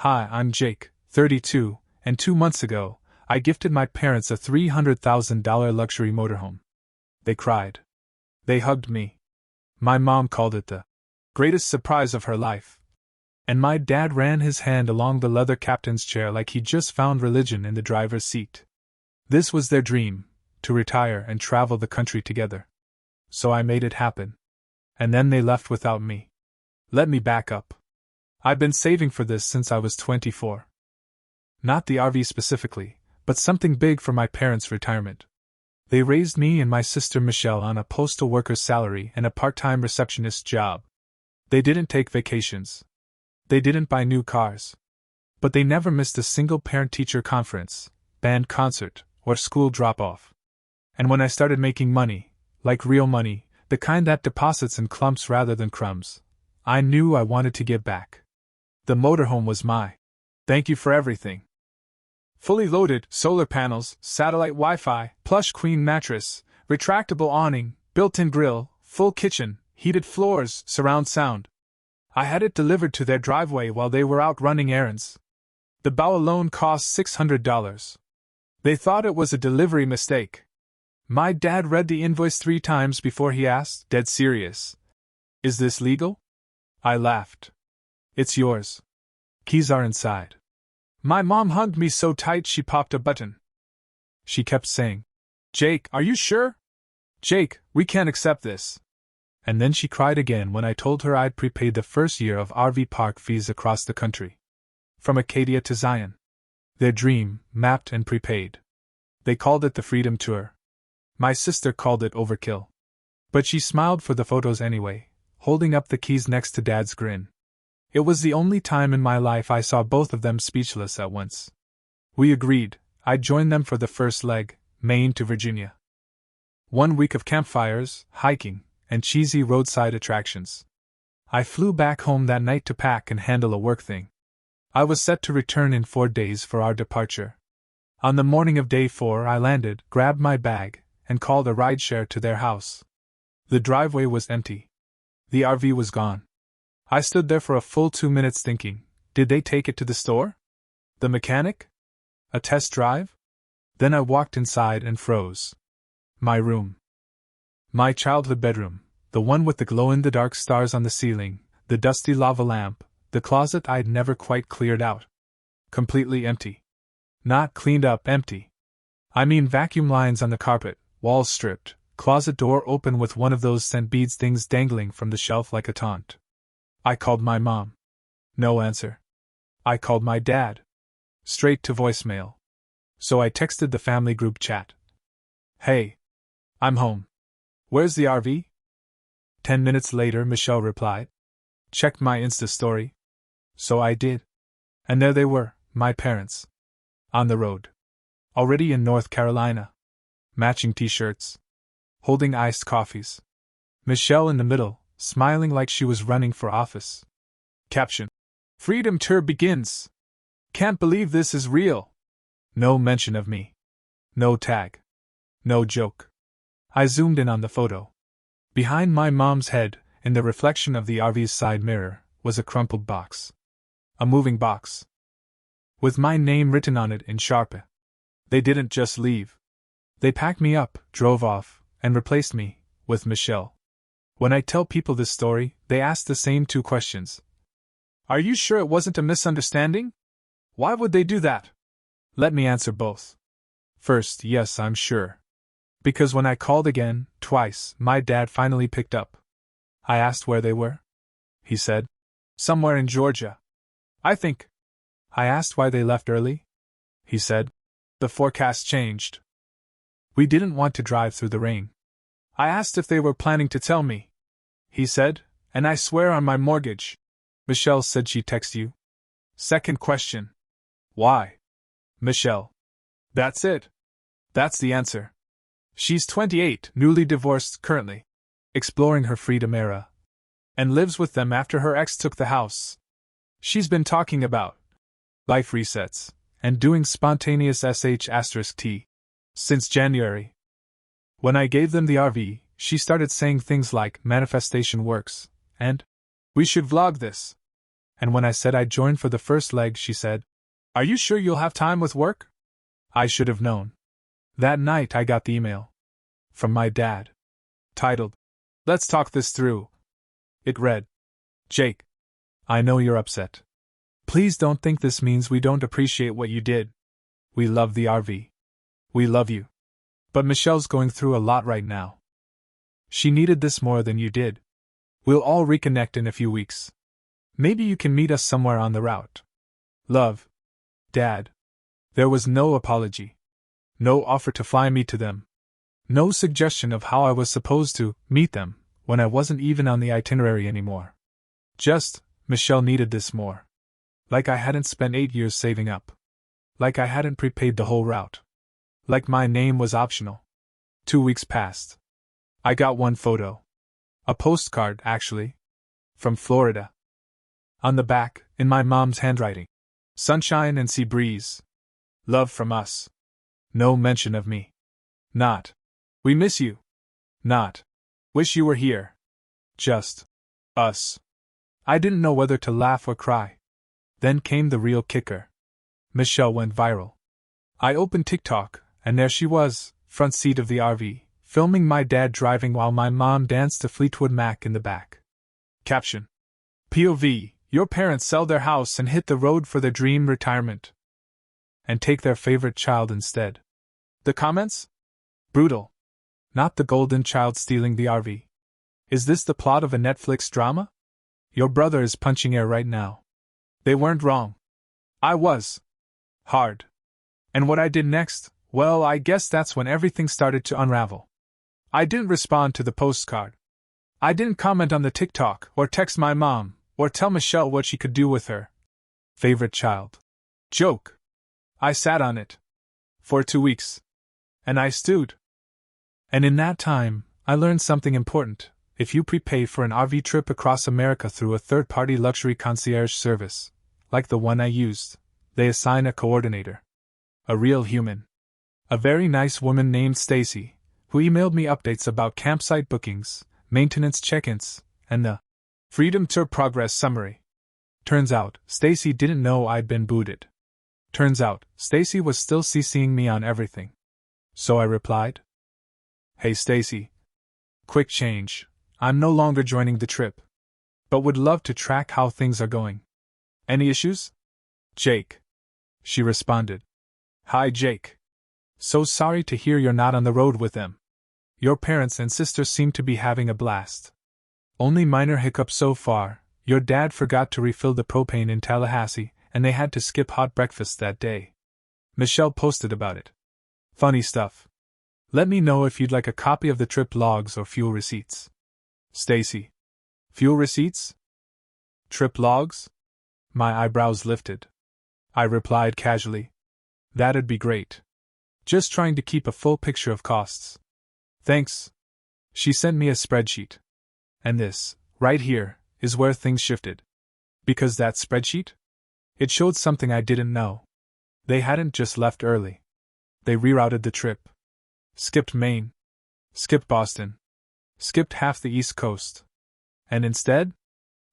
Hi, I'm Jake, 32, and 2 months ago, I gifted my parents a $300,000 luxury motorhome. They cried. They hugged me. My mom called it the greatest surprise of her life. And my dad ran his hand along the leather captain's chair like he just found religion in the driver's seat. This was their dream, to retire and travel the country together. So I made it happen. And then they left without me. Let me back up. I've been saving for this since I was 24. Not the RV specifically, but something big for my parents' retirement. They raised me and my sister Michelle on a postal worker's salary and a part-time receptionist job. They didn't take vacations. They didn't buy new cars. But they never missed a single parent-teacher conference, band concert, or school drop-off. And when I started making money, like real money, the kind that deposits in clumps rather than crumbs, I knew I wanted to give back. The motorhome was my thank you for everything. Fully loaded, solar panels, satellite Wi-Fi, plush queen mattress, retractable awning, built-in grill, full kitchen, heated floors, surround sound. I had it delivered to their driveway while they were out running errands. The bow alone cost $600. They thought it was a delivery mistake. My dad read the invoice 3 times before he asked, dead serious, "Is this legal?" I laughed. "It's yours. Keys are inside." My mom hugged me so tight she popped a button. She kept saying, "Jake, are you sure? Jake, we can't accept this." And then she cried again when I told her I'd prepaid the first year of RV park fees across the country. From Acadia to Zion. Their dream, mapped and prepaid. They called it the Freedom Tour. My sister called it overkill. But she smiled for the photos anyway, holding up the keys next to Dad's grin. It was the only time in my life I saw both of them speechless at once. We agreed I'd join them for the first leg, Maine to Virginia. 1 week of campfires, hiking, and cheesy roadside attractions. I flew back home that night to pack and handle a work thing. I was set to return in 4 days for our departure. On the morning of day 4 I landed, grabbed my bag, and called a rideshare to their house. The driveway was empty. The RV was gone. I stood there for a full 2 minutes thinking, did they take it to the store? The mechanic? A test drive? Then I walked inside and froze. My room. My childhood bedroom, the one with the glow-in-the-dark stars on the ceiling, the dusty lava lamp, the closet I'd never quite cleared out. Completely empty. Not cleaned up empty. I mean vacuum lines on the carpet, walls stripped, closet door open with one of those scent beads things dangling from the shelf like a taunt. I called my mom. No answer. I called my dad. Straight to voicemail. So I texted the family group chat. "Hey. I'm home. Where's the RV?" 10 minutes later Michelle replied. "Check my Insta story." So I did. And there they were, my parents. On the road. Already in North Carolina. Matching t-shirts. Holding iced coffees. Michelle in the middle, smiling like she was running for office. Caption: Freedom Tour begins. Can't believe this is real. No mention of me. No tag. No joke. I zoomed in on the photo. Behind my mom's head, in the reflection of the RV's side mirror, was a crumpled box. A moving box. With my name written on it in Sharpie. They didn't just leave. They packed me up, drove off, and replaced me with Michelle. When I tell people this story, they ask the same 2 questions. Are you sure it wasn't a misunderstanding? Why would they do that? Let me answer both. First, yes, I'm sure. Because when I called again, twice, my dad finally picked up. I asked where they were. He said, "Somewhere in Georgia. I think." I asked why they left early. He said, "The forecast changed." We didn't want to drive through the rain. I asked if they were planning to tell me. He said, "And I swear on my mortgage." Michelle said she texted you. Second question. Why? Michelle. That's it. That's the answer. She's 28, newly divorced currently. Exploring her freedom era. And lives with them after her ex took the house. She's been talking about life resets and doing spontaneous sh*t since January. When I gave them the RV, she started saying things like manifestation works, and we should vlog this. And when I said I'd join for the first leg, she said, "Are you sure you'll have time with work?" I should have known. That night I got the email. From my dad. Titled, "Let's talk this through." It read, "Jake, I know you're upset. Please don't think this means we don't appreciate what you did. We love the RV. We love you. But Michelle's going through a lot right now. She needed this more than you did. We'll all reconnect in a few weeks. Maybe you can meet us somewhere on the route. Love, Dad." There was no apology. No offer to fly me to them. No suggestion of how I was supposed to meet them when I wasn't even on the itinerary anymore. Just, Michelle needed this more. Like I hadn't spent 8 years saving up. Like I hadn't prepaid the whole route. Like my name was optional. 2 weeks passed. I got one photo. A postcard, actually. From Florida. On the back, in my mom's handwriting. Sunshine and sea breeze. Love from us. No mention of me. Not, "We miss you." Not, "Wish you were here." Just, us. I didn't know whether to laugh or cry. Then came the real kicker. Michelle went viral. I opened TikTok, and there she was, front seat of the RV, filming my dad driving while my mom danced to Fleetwood Mac in the back. Caption: POV, your parents sell their house and hit the road for their dream retirement. And take their favorite child instead. The comments? Brutal. Not the golden child stealing the RV. Is this the plot of a Netflix drama? Your brother is punching air right now. They weren't wrong. I was. Hard. And what I did next, well, I guess that's when everything started to unravel. I didn't respond to the postcard. I didn't comment on the TikTok, or text my mom, or tell Michelle what she could do with her favorite child joke. I sat on it. For 2 weeks. And I stewed. And in that time, I learned something important. If you prepay for an RV trip across America through a third-party luxury concierge service, like the one I used, they assign a coordinator. A real human. A very nice woman named Stacy, who emailed me updates about campsite bookings, maintenance check-ins, and the Freedom Tour progress summary. Turns out, Stacy didn't know I'd been booted. Turns out, Stacy was still CCing me on everything. So I replied, "Hey Stacy. Quick change. I'm no longer joining the trip. But would love to track how things are going. Any issues? Jake." She responded, "Hi Jake. So sorry to hear you're not on the road with them. Your parents and sister seem to be having a blast. Only minor hiccups so far. Your dad forgot to refill the propane in Tallahassee, and they had to skip hot breakfast that day. Michelle posted about it. Funny stuff. Let me know if you'd like a copy of the trip logs or fuel receipts." Stacy. Fuel receipts? Trip logs? My eyebrows lifted. I replied casually, "That'd be great. Just trying to keep a full picture of costs." "Thanks." She sent me a spreadsheet. And this, right here, is where things shifted. Because that spreadsheet? It showed something I didn't know. They hadn't just left early. They rerouted the trip. Skipped Maine. Skipped Boston. Skipped half the East Coast. And instead,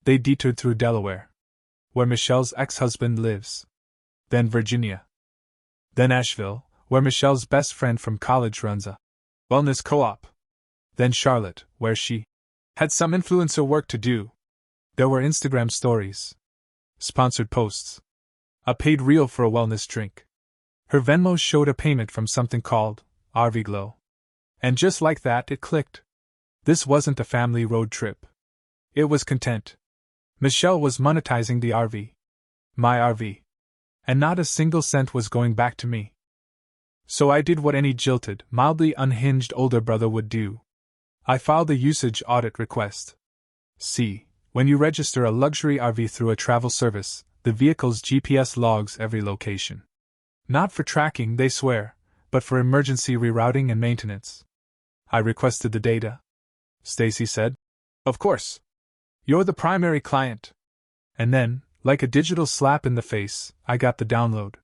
they detoured through Delaware, where Michelle's ex-husband lives. Then Virginia. Then Asheville, where Michelle's best friend from college runs a wellness co-op. Then Charlotte, where she had some influencer work to do. There were Instagram stories. Sponsored posts. A paid reel for a wellness drink. Her Venmo showed a payment from something called RV Glow. And just like that, it clicked. This wasn't a family road trip. It was content. Michelle was monetizing the RV. My RV. And not a single cent was going back to me. So I did what any jilted, mildly unhinged older brother would do. I filed a usage audit request. See, when you register a luxury RV through a travel service, the vehicle's GPS logs every location. Not for tracking, they swear, but for emergency rerouting and maintenance. I requested the data. Stacy said, "Of course. You're the primary client." And then, like a digital slap in the face, I got the download.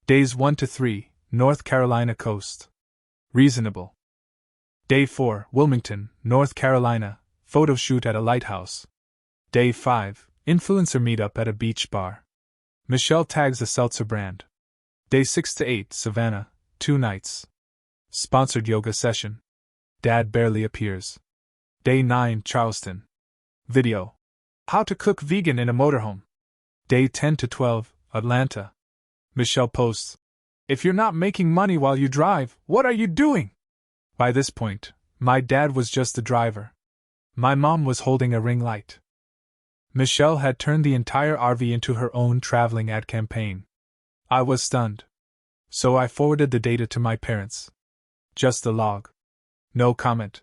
Days 1 to 3, North Carolina coast. Reasonable. Day 4, Wilmington, North Carolina, photo shoot at a lighthouse. Day 5, Influencer meetup at a beach bar. Michelle tags a seltzer brand. Day 6 to 8, Savannah, 2 nights. Sponsored yoga session. Dad barely appears. Day 9, Charleston. Video. How to cook vegan in a motorhome. Day 10 to 12, Atlanta. Michelle posts, if you're not making money while you drive, what are you doing? By this point, my dad was just the driver. My mom was holding a ring light. Michelle had turned the entire RV into her own traveling ad campaign. I was stunned. So I forwarded the data to my parents. Just the log. No comment.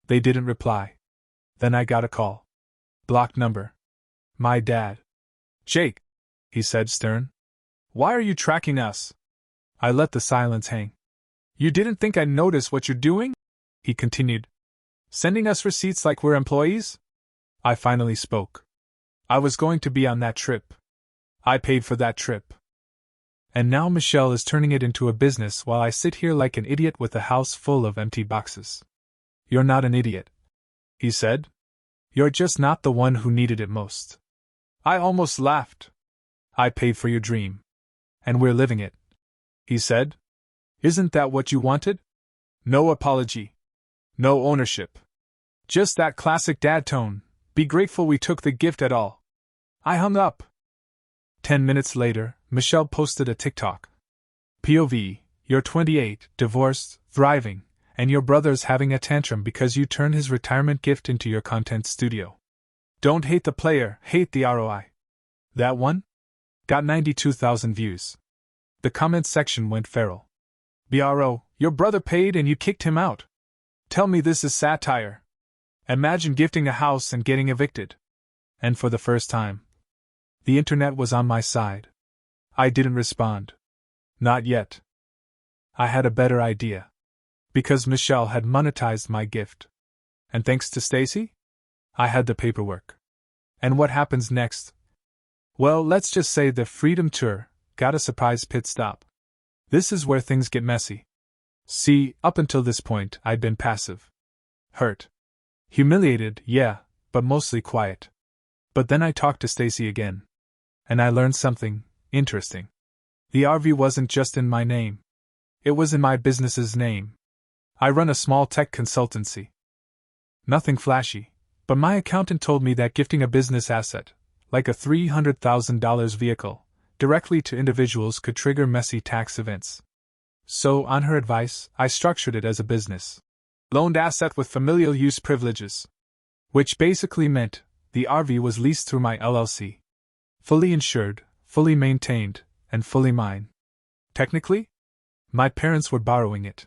They didn't reply. Then I got a call. Blocked number. My dad. Jake, he said stern. Why are you tracking us? I let the silence hang. You didn't think I'd notice what you're doing? He continued. Sending us receipts like we're employees? I finally spoke. I was going to be on that trip. I paid for that trip. And now Michelle is turning it into a business while I sit here like an idiot with a house full of empty boxes. You're not an idiot, he said. You're just not the one who needed it most. I almost laughed. I paid for your dream. And we're living it, he said. Isn't that what you wanted? No apology. No ownership. Just that classic dad tone, be grateful we took the gift at all. I hung up. 10 minutes later, Michelle posted a TikTok. POV, you're 28, divorced, thriving, and your brother's having a tantrum because you turned his retirement gift into your content studio. Don't hate the player, hate the ROI. That one? Got 92,000 views. The comment section went feral. BRO, your brother paid and you kicked him out. Tell me this is satire. Imagine gifting a house and getting evicted. And for the first time, the internet was on my side. I didn't respond. Not yet. I had a better idea. Because Michelle had monetized my gift. And thanks to Stacy, I had the paperwork. And what happens next? Well, let's just say the Freedom Tour got a surprise pit stop. This is where things get messy. See, up until this point, I'd been passive. Hurt. Humiliated, yeah, but mostly quiet. But then I talked to Stacy again. And I learned something interesting. The RV wasn't just in my name. It was in my business's name. I run a small tech consultancy. Nothing flashy, but my accountant told me that gifting a business asset, like a $300,000 vehicle, directly to individuals could trigger messy tax events. So, on her advice, I structured it as a business. Loaned asset with familial use privileges. Which basically meant the RV was leased through my LLC. Fully insured, fully maintained, and fully mine. Technically, my parents were borrowing it.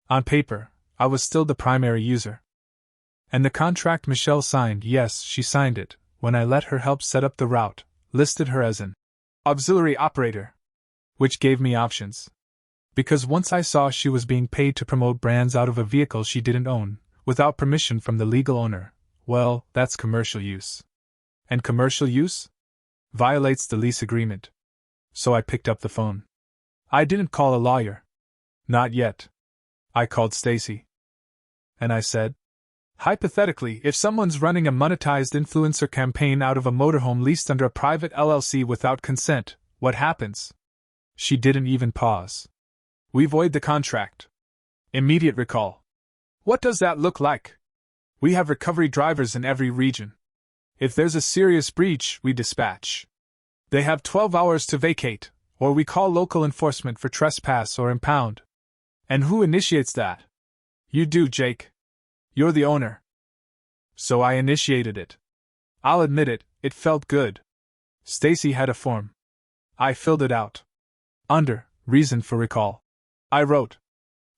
On paper, I was still the primary user. And the contract Michelle signed, yes, she signed it, when I let her help set up the route, listed her as an auxiliary operator. Which gave me options. Because once I saw she was being paid to promote brands out of a vehicle she didn't own, without permission from the legal owner, well, that's commercial use. And commercial use? Violates the lease agreement. So I picked up the phone. I didn't call a lawyer. Not yet. I called Stacy. And I said, hypothetically, if someone's running a monetized influencer campaign out of a motorhome leased under a private LLC without consent, what happens? She didn't even pause. We void the contract. Immediate recall. What does that look like? We have recovery drivers in every region. If there's a serious breach, we dispatch. They have 12 hours to vacate, or we call local enforcement for trespass or impound. And who initiates that? You do, Jake. You're the owner. So I initiated it. I'll admit it, it felt good. Stacy had a form. I filled it out. Under reason for recall, I wrote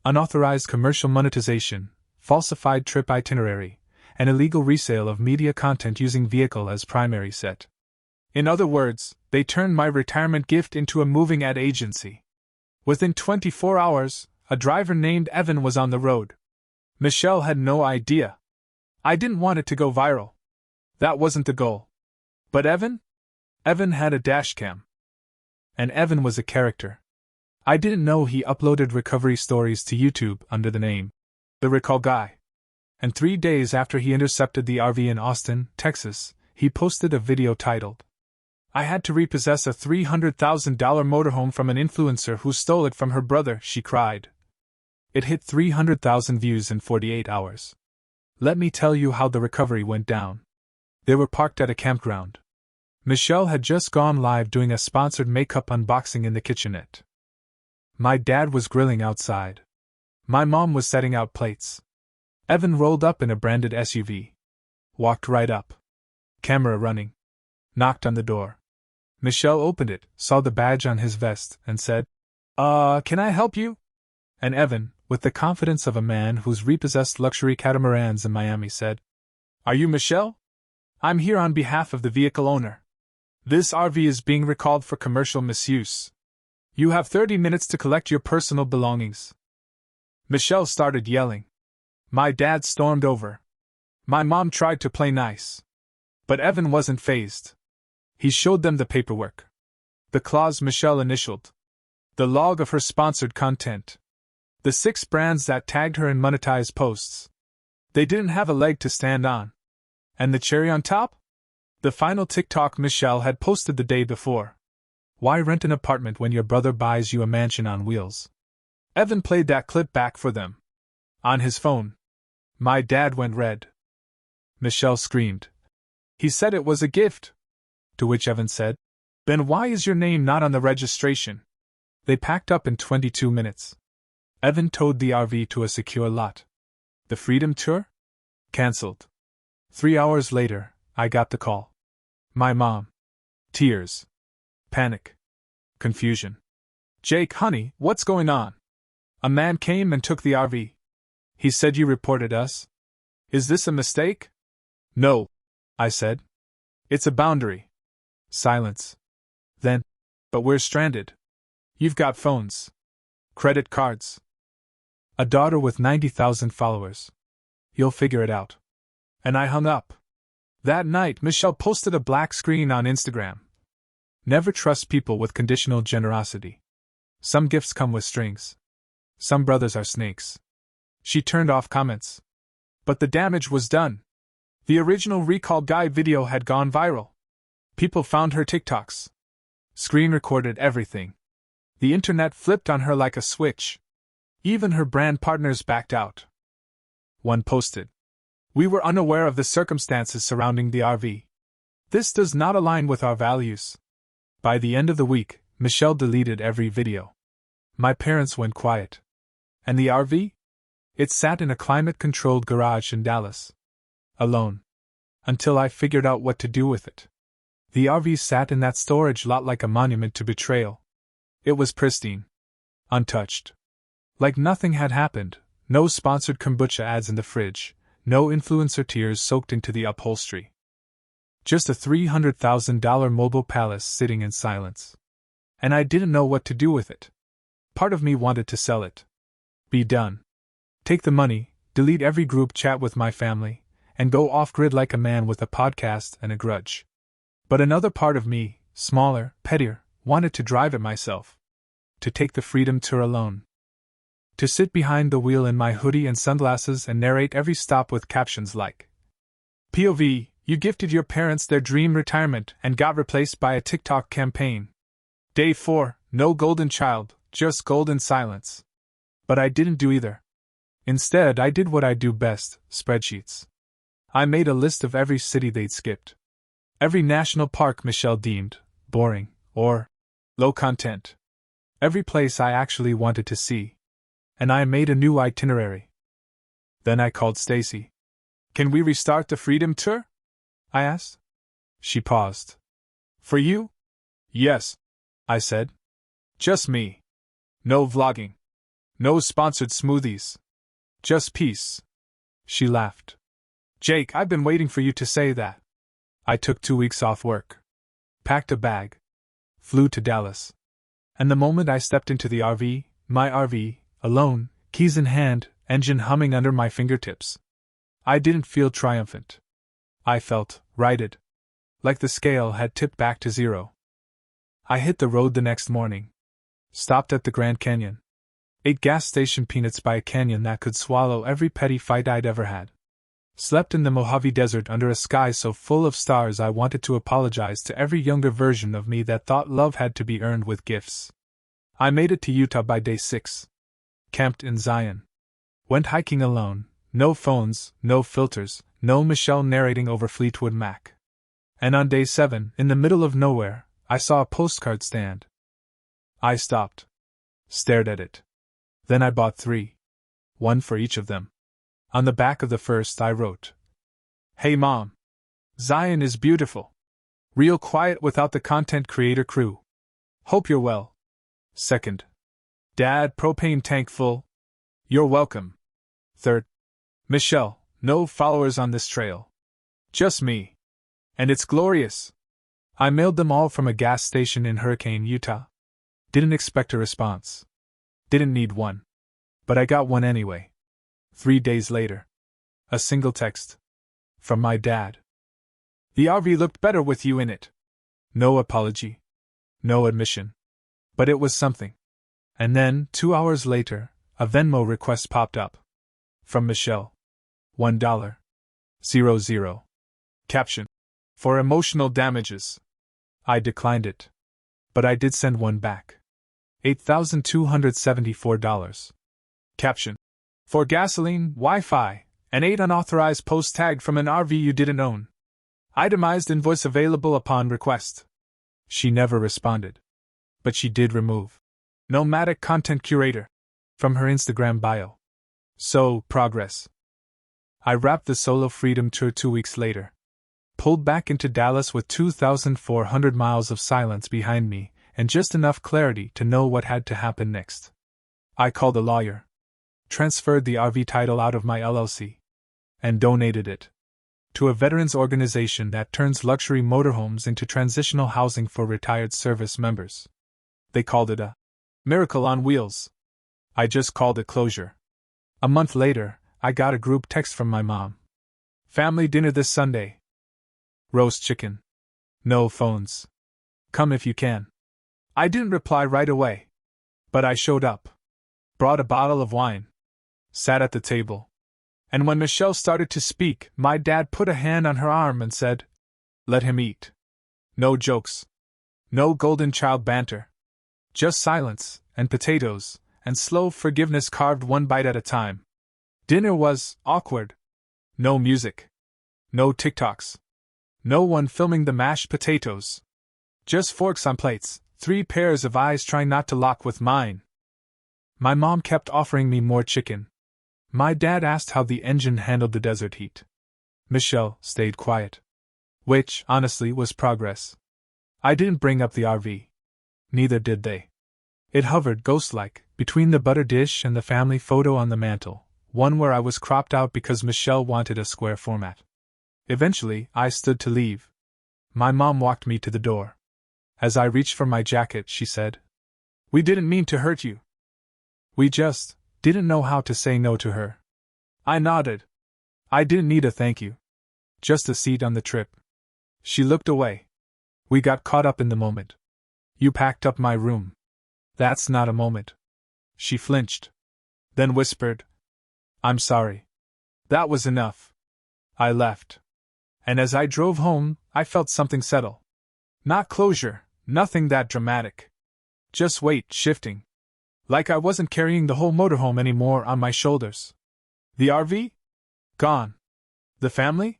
unauthorized commercial monetization, falsified trip itinerary, and illegal resale of media content using vehicle as primary set. In other words, they turned my retirement gift into a moving ad agency. Within 24 hours, a driver named Evan was on the road. Michelle had no idea. I didn't want it to go viral. That wasn't the goal. But Evan? Evan had a dashcam. And Evan was a character. I didn't know he uploaded recovery stories to YouTube under the name The Recall Guy. And 3 days after he intercepted the RV in Austin, Texas, he posted a video titled, "I had to repossess a $300,000 motorhome from an influencer who stole it from her brother," she cried. It hit 300,000 views in 48 hours. Let me tell you how the recovery went down. They were parked at a campground. Michelle had just gone live doing a sponsored makeup unboxing in the kitchenette. My dad was grilling outside. My mom was setting out plates. Evan rolled up in a branded SUV. Walked right up. Camera running. Knocked on the door. Michelle opened it, saw the badge on his vest, and said, "Can I help you?" And Evan, with the confidence of a man who's repossessed luxury catamarans in Miami, said, "Are you Michelle? I'm here on behalf of the vehicle owner. This RV is being recalled for commercial misuse. You have 30 minutes to collect your personal belongings." Michelle started yelling. My dad stormed over. My mom tried to play nice. But Evan wasn't fazed. He showed them the paperwork. The clause Michelle initialed. The log of her sponsored content. The 6 brands that tagged her in monetized posts. They didn't have a leg to stand on. And the cherry on top? The final TikTok Michelle had posted the day before. Why rent an apartment when your brother buys you a mansion on wheels? Evan played that clip back for them. On his phone. My dad went red. Michelle screamed. "He said it was a gift." To which Evan said, "Then why is your name not on the registration?" They packed up in 22 minutes. Evan towed the RV to a secure lot. The Freedom Tour? Cancelled. 3 hours later, I got the call. My mom. Tears. Panic. Confusion. "Jake, honey, what's going on? A man came and took the RV. He said you reported us. Is this a mistake?" "No," I said. "It's a boundary." Silence. Then, "But we're stranded. You've got phones. Credit cards. A daughter with 90,000 followers. You'll figure it out." And I hung up. That night, Michelle posted a black screen on Instagram. Never trust people with conditional generosity. Some gifts come with strings. Some brothers are snakes. She turned off comments. But the damage was done. The original Recall Guy video had gone viral. People found her TikToks. Screen recorded everything. The internet flipped on her like a switch. Even her brand partners backed out. One posted, "We were unaware of the circumstances surrounding the RV. This does not align with our values." By the end of the week, Michelle deleted every video. My parents went quiet. And the RV? It sat in a climate-controlled garage in Dallas. Alone. Until I figured out what to do with it. The RV sat in that storage lot like a monument to betrayal. It was pristine. Untouched. Like nothing had happened, no sponsored kombucha ads in the fridge, no influencer tears soaked into the upholstery. Just a $300,000 mobile palace sitting in silence. And I didn't know what to do with it. Part of me wanted to sell it. Be done. Take the money, delete every group chat with my family, and go off-grid like a man with a podcast and a grudge. But another part of me, smaller, pettier, wanted to drive it myself. To take the Freedom Tour alone. To sit behind the wheel in my hoodie and sunglasses and narrate every stop with captions like, "POV, you gifted your parents their dream retirement and got replaced by a TikTok campaign. Day 4, no golden child, just golden silence." But I didn't do either. Instead, I did what I do best, spreadsheets. I made a list of every city they'd skipped. Every national park Michelle deemed boring or low content. Every place I actually wanted to see. And I made a new itinerary. Then I called Stacy. "Can we restart the Freedom Tour?" I asked. She paused. "For you?" "Yes," I said. "Just me. No vlogging. No sponsored smoothies. Just peace." She laughed. "Jake, I've been waiting for you to say that." I took 2 weeks off work. Packed a bag. Flew to Dallas. And the moment I stepped into the RV, my RV, alone, keys in hand, engine humming under my fingertips, I didn't feel triumphant. I felt righted. Like the scale had tipped back to 0. I hit the road the next morning. Stopped at the Grand Canyon. Ate gas station peanuts by a canyon that could swallow every petty fight I'd ever had. Slept in the Mojave Desert under a sky so full of stars I wanted to apologize to every younger version of me that thought love had to be earned with gifts. I made it to Utah by day 6. Camped in Zion. Went hiking alone, no phones, no filters, no Michelle narrating over Fleetwood Mac. And on day 7, in the middle of nowhere, I saw a postcard stand. I stopped. Stared at it. Then I bought 3. One for each of them. On the back of the first I wrote, "Hey Mom. Zion is beautiful. Real quiet without the content creator crew. Hope you're well." Second, "Dad, propane tank full. You're welcome." Third, "Michelle, no followers on this trail. Just me. And it's glorious." I mailed them all from a gas station in Hurricane, Utah. Didn't expect a response. Didn't need one. But I got one anyway. 3 days later. A single text. From my dad. "The RV looked better with you in it." No apology. No admission. But it was something. And then, 2 hours later, a Venmo request popped up. From Michelle. $1. 00. Caption. "For emotional damages." I declined it. But I did send one back. $8,274. Caption. "For gasoline, Wi-Fi, and 8 unauthorized posts tagged from an RV you didn't own. Itemized invoice available upon request." She never responded. But she did remove "Nomadic Content Curator" from her Instagram bio. So, progress. I wrapped the solo freedom tour 2 weeks later. Pulled back into Dallas with 2,400 miles of silence behind me, and just enough clarity to know what had to happen next. I called a lawyer. Transferred the RV title out of my LLC. And donated it to a veterans organization that turns luxury motorhomes into transitional housing for retired service members. They called it a miracle on wheels. I just called it closure. A month later, I got a group text from my mom. "Family dinner this Sunday. Roast chicken. No phones. Come if you can." I didn't reply right away. But I showed up. Brought a bottle of wine. Sat at the table. And when Michelle started to speak, my dad put a hand on her arm and said, "Let him eat. No jokes. No golden child banter. Just silence, and potatoes, and slow forgiveness carved one bite at a time." Dinner was awkward. No music. No TikToks. No one filming the mashed potatoes. Just forks on plates, 3 pairs of eyes trying not to lock with mine. My mom kept offering me more chicken. My dad asked how the engine handled the desert heat. Michelle stayed quiet. Which, honestly, was progress. I didn't bring up the RV. Neither did they. It hovered ghost-like between the butter dish and the family photo on the mantel, one where I was cropped out because Michelle wanted a square format. Eventually, I stood to leave. My mom walked me to the door. As I reached for my jacket, she said, "We didn't mean to hurt you." We just didn't know how to say no to her. I nodded. I didn't need a thank you. Just a seat on the trip. She looked away. We got caught up in the moment. "You packed up my room." "That's not a moment." She flinched. Then whispered, "I'm sorry." That was enough. I left. And as I drove home, I felt something settle. Not closure, nothing that dramatic. Just weight shifting. Like I wasn't carrying the whole motorhome anymore on my shoulders. The RV? Gone. The family?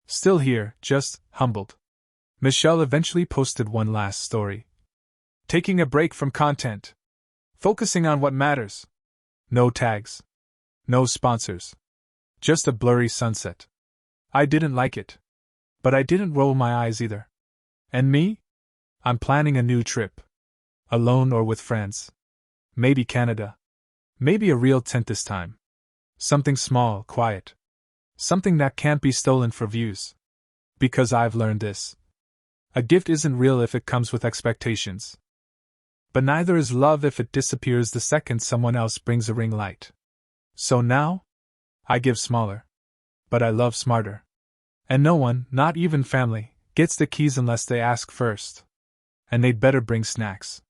Still here, just humbled. Michelle eventually posted one last story. Taking a break from content. Focusing on what matters. No tags. No sponsors. Just a blurry sunset. I didn't like it. But I didn't roll my eyes either. And me? I'm planning a new trip. Alone or with friends. Maybe Canada. Maybe a real tent this time. Something small, quiet. Something that can't be stolen for views. Because I've learned this. A gift isn't real if it comes with expectations. But neither is love if it disappears the second someone else brings a ring light. So now? I give smaller. But I love smarter. And no one, not even family, gets the keys unless they ask first. And they'd better bring snacks.